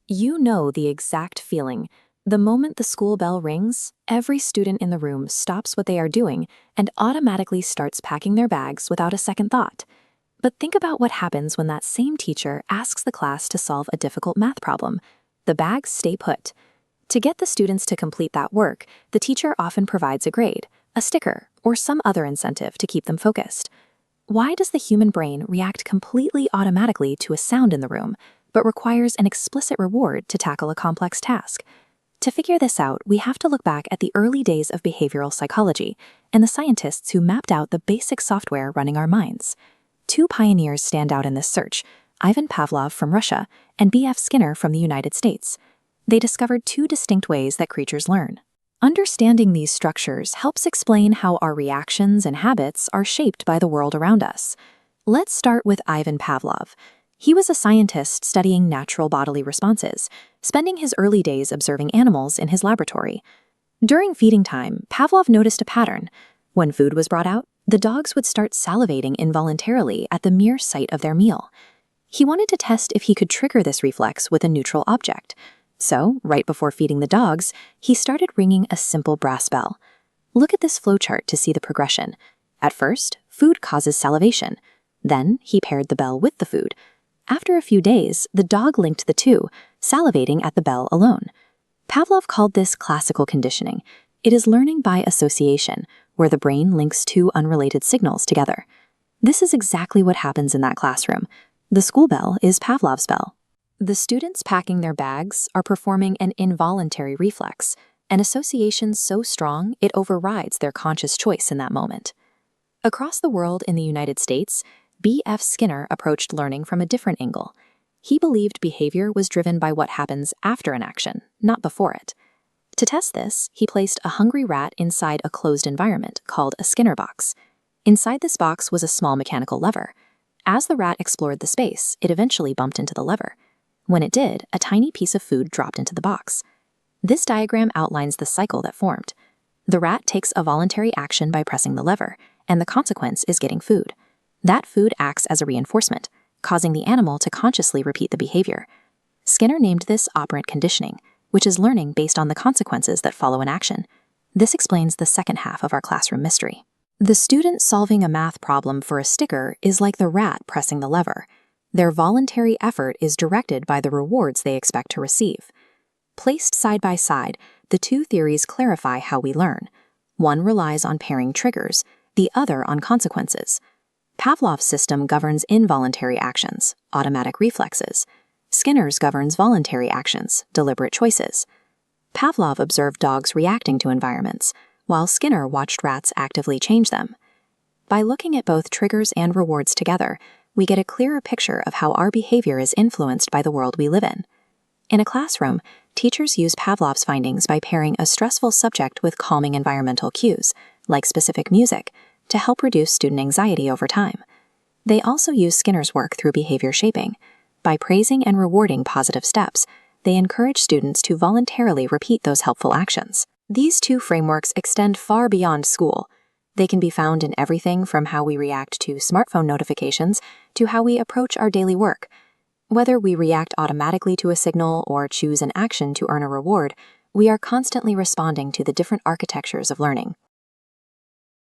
You know the exact feeling. The moment the school bell rings, every student in the room stops what they are doing and automatically starts packing their bags without a second thought. But think about what happens when that same teacher asks the class to solve a difficult math problem. The bags stay put. To get the students to complete that work, the teacher often provides a grade, a sticker, or some other incentive to keep them focused. Why does the human brain react completely automatically to a sound in the room, but requires an explicit reward to tackle a complex task? To figure this out, we have to look back at the early days of behavioral psychology and the scientists who mapped out the basic software running our minds. Two pioneers stand out in this search: Ivan Pavlov from Russia and B.F. Skinner from the United States. They discovered two distinct ways that creatures learn. Understanding these structures helps explain how our reactions and habits are shaped by the world around us. Let's start with Ivan Pavlov. He was a scientist studying natural bodily responses, spending his early days observing animals in his laboratory. During feeding time, Pavlov noticed a pattern. When food was brought out, the dogs would start salivating involuntarily at the mere sight of their meal. He wanted to test if he could trigger this reflex with a neutral object. So, right before feeding the dogs, he started ringing a simple brass bell. Look at this flowchart to see the progression. At first, food causes salivation. Then, he paired the bell with the food. After a few days, the dog linked the two, salivating at the bell alone. Pavlov called this classical conditioning. It is learning by association, where the brain links two unrelated signals together. This is exactly what happens in that classroom. The school bell is Pavlov's bell. The students packing their bags are performing an involuntary reflex, an association so strong it overrides their conscious choice in that moment. Across the world in the United States, B.F. Skinner approached learning from a different angle. He believed behavior was driven by what happens after an action, not before it. To test this, he placed a hungry rat inside a closed environment called a Skinner box. Inside this box was a small mechanical lever. As the rat explored the space, it eventually bumped into the lever. When it did, a tiny piece of food dropped into the box. This diagram outlines the cycle that formed. The rat takes a voluntary action by pressing the lever, and the consequence is getting food. That food acts as a reinforcement, causing the animal to consciously repeat the behavior. Skinner named this operant conditioning, which is learning based on the consequences that follow an action. This explains the second half of our classroom mystery. The student solving a math problem for a sticker is like the rat pressing the lever. Their voluntary effort is directed by the rewards they expect to receive. Placed side by side, the two theories clarify how we learn. One relies on pairing triggers, the other on consequences. Pavlov's system governs involuntary actions, automatic reflexes. Skinner's governs voluntary actions, deliberate choices. Pavlov observed dogs reacting to environments, while Skinner watched rats actively change them. By looking at both triggers and rewards together, we get a clearer picture of how our behavior is influenced by the world we live in. In a classroom, teachers use Pavlov's findings by pairing a stressful subject with calming environmental cues, like specific music, to help reduce student anxiety over time. They also use Skinner's work through behavior shaping. By praising and rewarding positive steps, they encourage students to voluntarily repeat those helpful actions. These two frameworks extend far beyond school. They can be found in everything from how we react to smartphone notifications to how we approach our daily work. Whether we react automatically to a signal or choose an action to earn a reward, we are constantly responding to the different architectures of learning.